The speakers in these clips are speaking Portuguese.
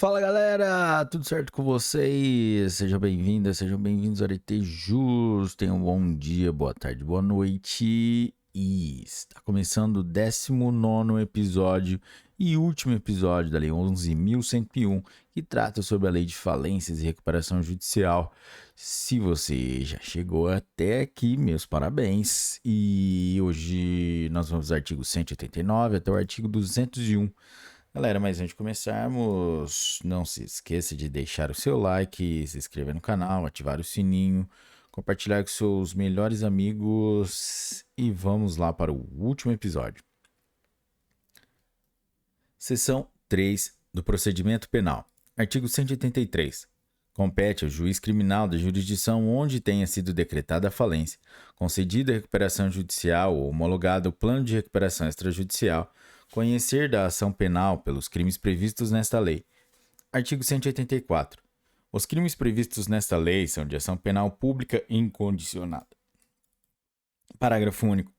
Fala galera, tudo certo com vocês? Sejam bem-vindas, sejam bem-vindos ao Arete Jus. Tenham um bom dia, boa tarde, boa noite. E está começando o 19º episódio e último episódio da Lei 11.101, que trata sobre a Lei de Falências e Recuperação Judicial. Se você já chegou até aqui, meus parabéns. E hoje nós vamos do artigo 189 até o artigo 201. Galera, mas antes de começarmos, não se esqueça de deixar o seu like, se inscrever no canal, ativar o sininho, compartilhar com seus melhores amigos e vamos lá para o último episódio. Seção 3 do Procedimento Penal. Artigo 183. Compete ao juiz criminal da jurisdição onde tenha sido decretada a falência, concedida a recuperação judicial ou homologado o plano de recuperação extrajudicial, conhecer da ação penal pelos crimes previstos nesta lei. Artigo 184. Os crimes previstos nesta lei são de ação penal pública incondicionada. Parágrafo único.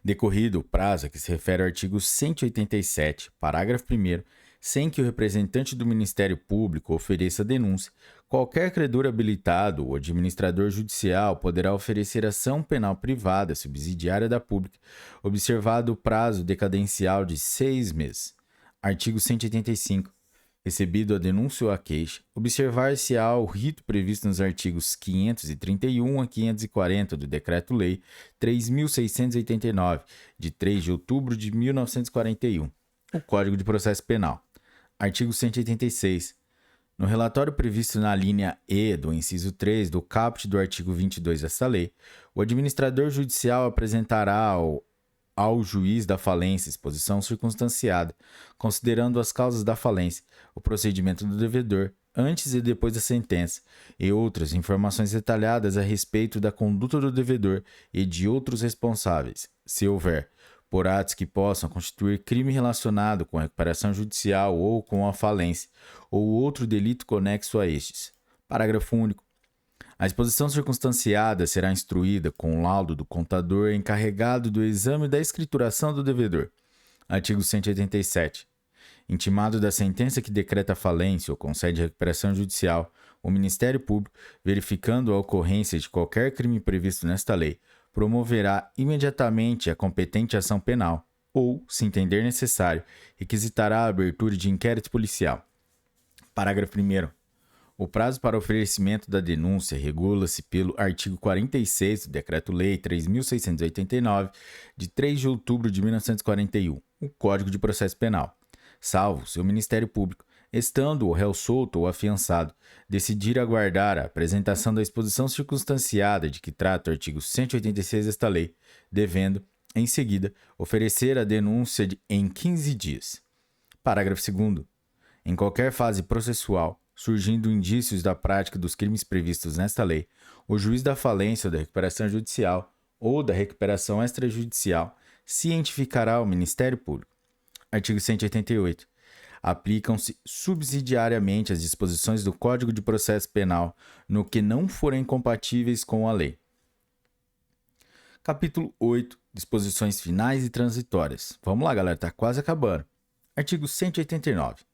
Decorrido o prazo a que se refere ao artigo 187, parágrafo 1º, sem que o representante do Ministério Público ofereça denúncia, qualquer credor habilitado ou administrador judicial poderá oferecer ação penal privada subsidiária da pública, observado o prazo decadencial de 6 meses. Artigo 185. Recebido a denúncia ou a queixa, observar-se-á o rito previsto nos artigos 531 a 540 do Decreto-Lei 3.689, de 3 de outubro de 1941, o Código de Processo Penal. Artigo 186. No relatório previsto na linha E do inciso 3 do caput do artigo 22 desta lei, o administrador judicial apresentará ao juiz da falência exposição circunstanciada, considerando as causas da falência, o procedimento do devedor, antes e depois da sentença, e outras informações detalhadas a respeito da conduta do devedor e de outros responsáveis, se houver, por atos que possam constituir crime relacionado com a recuperação judicial ou com a falência, ou outro delito conexo a estes. Parágrafo único. A exposição circunstanciada será instruída com o laudo do contador encarregado do exame da escrituração do devedor. Artigo 187. Intimado da sentença que decreta a falência ou concede recuperação judicial, o Ministério Público, verificando a ocorrência de qualquer crime previsto nesta lei, promoverá imediatamente a competente ação penal ou, se entender necessário, requisitará a abertura de inquérito policial. Parágrafo 1º. O prazo para oferecimento da denúncia regula-se pelo artigo 46 do Decreto-Lei 3.689, de 3 de outubro de 1941, o Código de Processo Penal, salvo se o Ministério Público, estando o réu solto ou afiançado, decidir aguardar a apresentação da exposição circunstanciada de que trata o artigo 186 desta lei, devendo, em seguida, oferecer a denúncia em 15 dias. Parágrafo 2º. Em qualquer fase processual, surgindo indícios da prática dos crimes previstos nesta lei, o juiz da falência ou da recuperação judicial ou da recuperação extrajudicial cientificará ao Ministério Público. Artigo 188. Aplicam-se subsidiariamente as disposições do Código de Processo Penal no que não forem compatíveis com a lei. Capítulo 8. Disposições finais e transitórias. Vamos lá, galera, tá quase acabando. Artigo 189.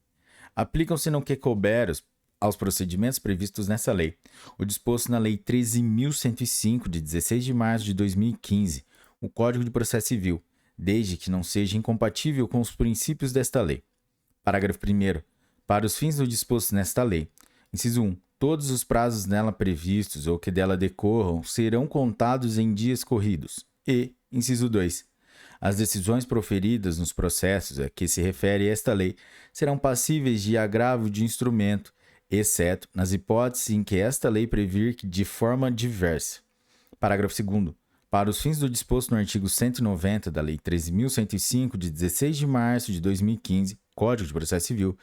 Aplicam-se no que couber aos procedimentos previstos nessa lei, o disposto na Lei 13.105, de 16 de março de 2015, o Código de Processo Civil, desde que não seja incompatível com os princípios desta lei. Parágrafo 1º. Para os fins do disposto nesta lei, inciso 1, todos os prazos nela previstos ou que dela decorram serão contados em dias corridos. E, inciso 2, as decisões proferidas nos processos a que se refere esta lei serão passíveis de agravo de instrumento, exceto nas hipóteses em que esta lei previr que de forma diversa. Parágrafo 2º. Para os fins do disposto no artigo 190 da Lei 13.105, de 16 de março de 2015, Código de Processo Civil,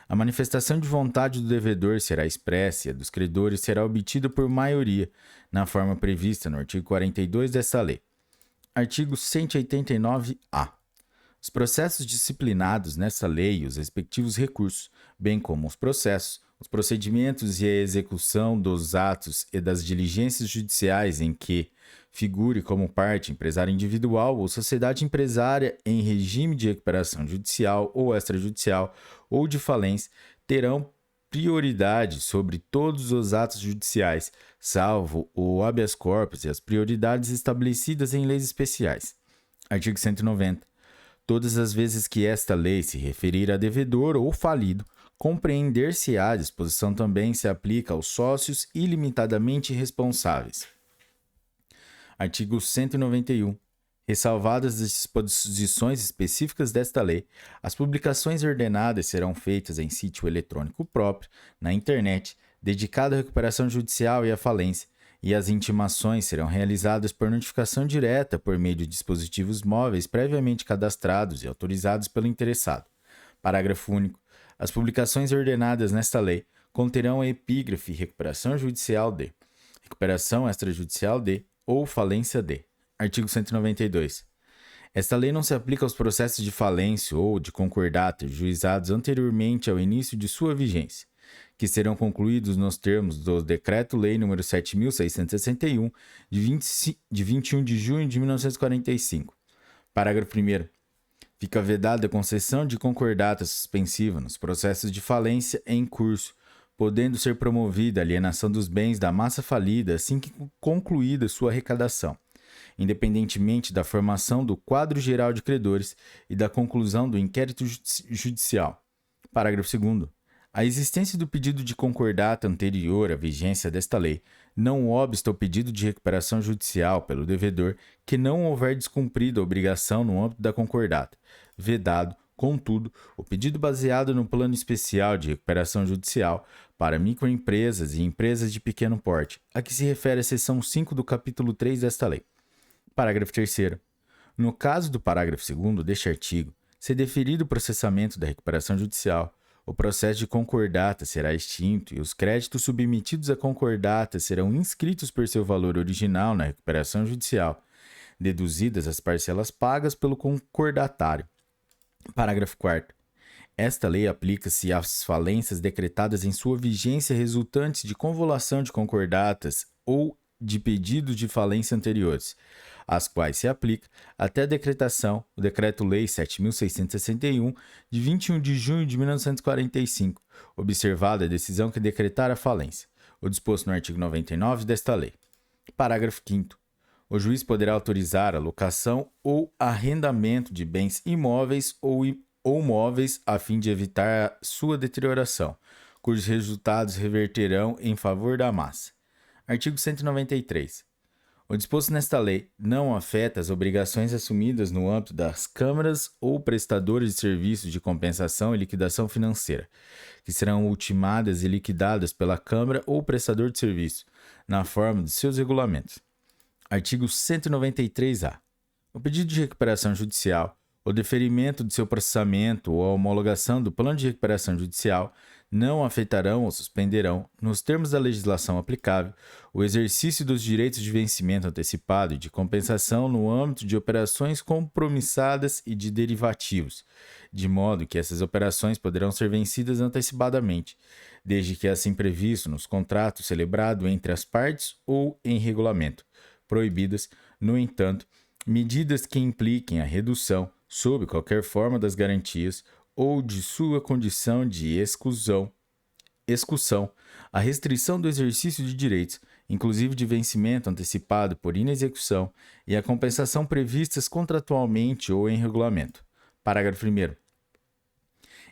a manifestação de vontade do devedor será expressa e a dos credores será obtida por maioria, na forma prevista no artigo 42 desta lei. Artigo 189-A. Os processos disciplinados nesta lei e os respectivos recursos, bem como os processos, os procedimentos e a execução dos atos e das diligências judiciais em que figure como parte empresário individual ou sociedade empresária em regime de recuperação judicial ou extrajudicial ou de falência, terão prioridade sobre todos os atos judiciais, salvo o habeas corpus e as prioridades estabelecidas em leis especiais. Artigo 190. Todas as vezes que esta lei se referir a devedor ou falido, compreender-se-á a disposição também se aplica aos sócios ilimitadamente responsáveis. Artigo 191. Ressalvadas as disposições específicas desta lei, as publicações ordenadas serão feitas em sítio eletrônico próprio, na internet, dedicado à recuperação judicial e à falência, e as intimações serão realizadas por notificação direta por meio de dispositivos móveis previamente cadastrados e autorizados pelo interessado. Parágrafo único. As publicações ordenadas nesta lei conterão a epígrafe recuperação judicial de, recuperação extrajudicial de ou falência de. Artigo 192. Esta lei não se aplica aos processos de falência ou de concordata juizados anteriormente ao início de sua vigência, que serão concluídos nos termos do Decreto-Lei nº 7.661, de 21 de junho de 1945. Parágrafo 1º. Fica vedada a concessão de concordata suspensiva nos processos de falência em curso, podendo ser promovida a alienação dos bens da massa falida assim que concluída sua arrecadação, independentemente da formação do quadro geral de credores e da conclusão do inquérito judicial. Parágrafo 2º. A existência do pedido de concordata anterior à vigência desta lei não obsta ao pedido de recuperação judicial pelo devedor que não houver descumprido a obrigação no âmbito da concordata, vedado, contudo, o pedido baseado no Plano Especial de Recuperação Judicial para microempresas e empresas de pequeno porte, a que se refere a seção 5 do capítulo 3 desta lei. Parágrafo 3º. No caso do parágrafo 2º deste artigo, se deferido o processamento da recuperação judicial, o processo de concordata será extinto e os créditos submetidos à concordata serão inscritos por seu valor original na recuperação judicial, deduzidas as parcelas pagas pelo concordatário. Parágrafo 4º. Esta lei aplica-se às falências decretadas em sua vigência resultantes de convolução de concordatas ou de pedidos de falência anteriores, às quais se aplica, até a decretação, o Decreto-Lei 7.661, de 21 de junho de 1945, observada a decisão que decretar a falência, o disposto no artigo 99 desta lei. Parágrafo 5º. O juiz poderá autorizar a locação ou arrendamento de bens imóveis ou móveis a fim de evitar sua deterioração, cujos resultados reverterão em favor da massa. Artigo 193. O disposto nesta lei não afeta as obrigações assumidas no âmbito das câmaras ou prestadores de serviços de compensação e liquidação financeira, que serão ultimadas e liquidadas pela câmara ou prestador de serviço, na forma de seus regulamentos. Artigo 193-A. O pedido de recuperação judicial, o deferimento de seu processamento ou a homologação do plano de recuperação judicial não afetarão ou suspenderão, nos termos da legislação aplicável, o exercício dos direitos de vencimento antecipado e de compensação no âmbito de operações compromissadas e de derivativos, de modo que essas operações poderão ser vencidas antecipadamente, desde que assim previsto nos contratos celebrados entre as partes ou em regulamento. Proibidas, no entanto, medidas que impliquem a redução, sob qualquer forma, das garantias ou de sua condição de excursão, a restrição do exercício de direitos, inclusive de vencimento antecipado por inexecução, e a compensação previstas contratualmente ou em regulamento. Parágrafo 1º.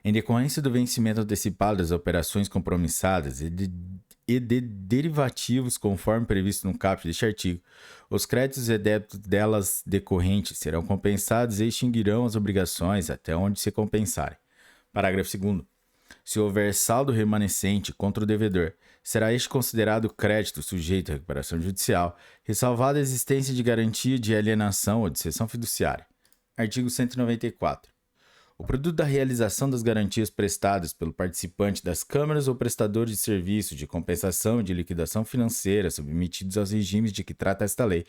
Em decorrência do vencimento antecipado das operações compromissadas e de derivativos conforme previsto no caput deste artigo, os créditos e débitos delas decorrentes serão compensados e extinguirão as obrigações até onde se compensarem. Parágrafo 2º. Se houver saldo remanescente contra o devedor, será este considerado crédito sujeito à recuperação judicial, ressalvada a existência de garantia de alienação ou de cessão fiduciária. Artigo 194. O produto da realização das garantias prestadas pelo participante das câmaras ou prestadores de serviços de compensação e de liquidação financeira submetidos aos regimes de que trata esta lei,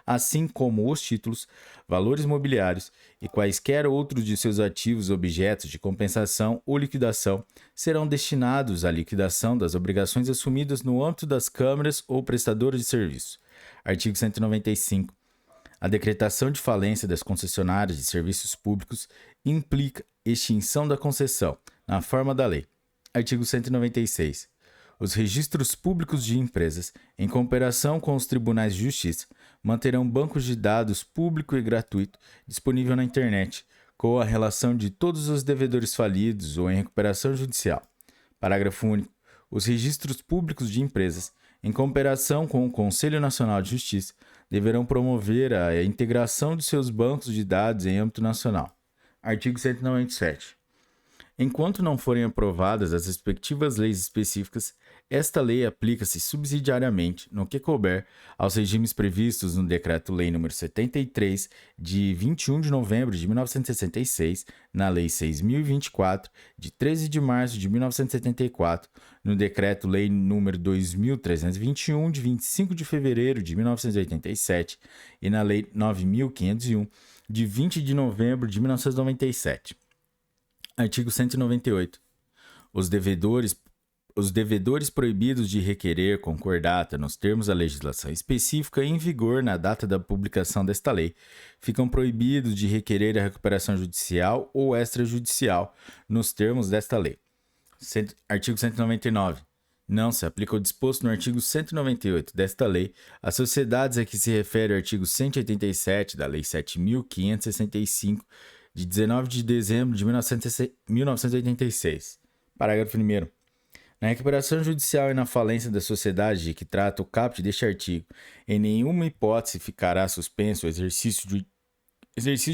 assim como os títulos, valores mobiliários e quaisquer outros de seus ativos objetos de compensação ou liquidação, serão destinados à liquidação das obrigações assumidas no âmbito das câmaras ou prestadores de serviços. Artigo 195. A decretação de falência das concessionárias de serviços públicos implica extinção da concessão, na forma da lei. Artigo 196. Os registros públicos de empresas, em cooperação com os tribunais de justiça, manterão bancos de dados público e gratuito disponível na internet, com a relação de todos os devedores falidos ou em recuperação judicial. Parágrafo único. Os registros públicos de empresas, em cooperação com o Conselho Nacional de Justiça, deverão promover a integração de seus bancos de dados em âmbito nacional. Artigo 197. Enquanto não forem aprovadas as respectivas leis específicas, esta lei aplica-se subsidiariamente, no que couber, aos regimes previstos no Decreto-Lei nº 73, de 21 de novembro de 1966, na Lei 6.024, de 13 de março de 1974, no Decreto-Lei nº 2.321, de 25 de fevereiro de 1987, e na Lei 9.501, de 20 de novembro de 1997. Artigo 198. Os devedores proibidos de requerer concordata nos termos da legislação específica em vigor na data da publicação desta lei ficam proibidos de requerer a recuperação judicial ou extrajudicial nos termos desta lei. Artigo 199. Não se aplica o disposto no artigo 198 desta lei às sociedades a que se refere o artigo 187 da Lei 7.565, de 19 de dezembro de 1986. Parágrafo 1º. Na recuperação judicial e na falência da sociedade de que trata o caput deste artigo, em nenhuma hipótese ficará suspenso o exercício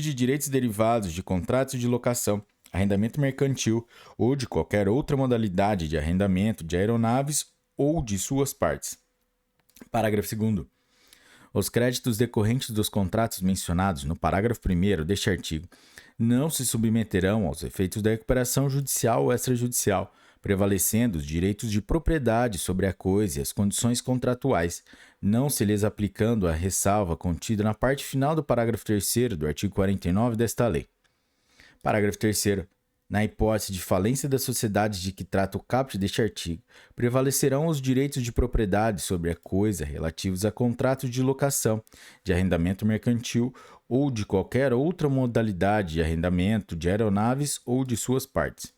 de direitos derivados de contratos de locação, arrendamento mercantil ou de qualquer outra modalidade de arrendamento de aeronaves ou de suas partes. Parágrafo 2º. Os créditos decorrentes dos contratos mencionados no parágrafo 1º deste artigo não se submeterão aos efeitos da recuperação judicial ou extrajudicial, prevalecendo os direitos de propriedade sobre a coisa e as condições contratuais, não se lhes aplicando a ressalva contida na parte final do parágrafo 3º do artigo 49 desta lei. Parágrafo 3º. Na hipótese de falência da sociedade de que trata o caput deste artigo, prevalecerão os direitos de propriedade sobre a coisa relativos a contratos de locação, de arrendamento mercantil ou de qualquer outra modalidade de arrendamento de aeronaves ou de suas partes.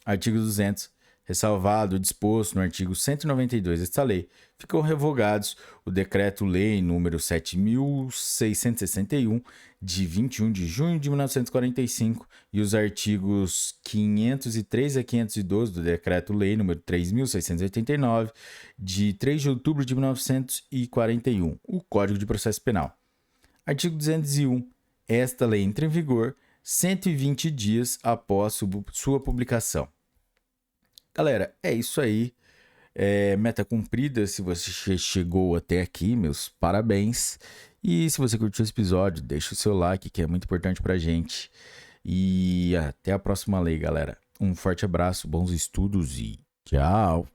Artigo 200. Ressalvado o disposto no artigo 192 desta lei, ficam revogados o Decreto-Lei nº 7.661, de 21 de junho de 1945, e os artigos 503 a 512 do Decreto-Lei nº 3.689, de 3 de outubro de 1941, o Código de Processo Penal. Artigo 201. Esta lei entra em vigor 120 dias após sua publicação. Galera, é isso aí. Meta cumprida. Se você chegou até aqui, meus parabéns. E se você curtiu esse episódio, deixa o seu like, que é muito importante pra gente. E até a próxima lei, galera. Um forte abraço, bons estudos e tchau!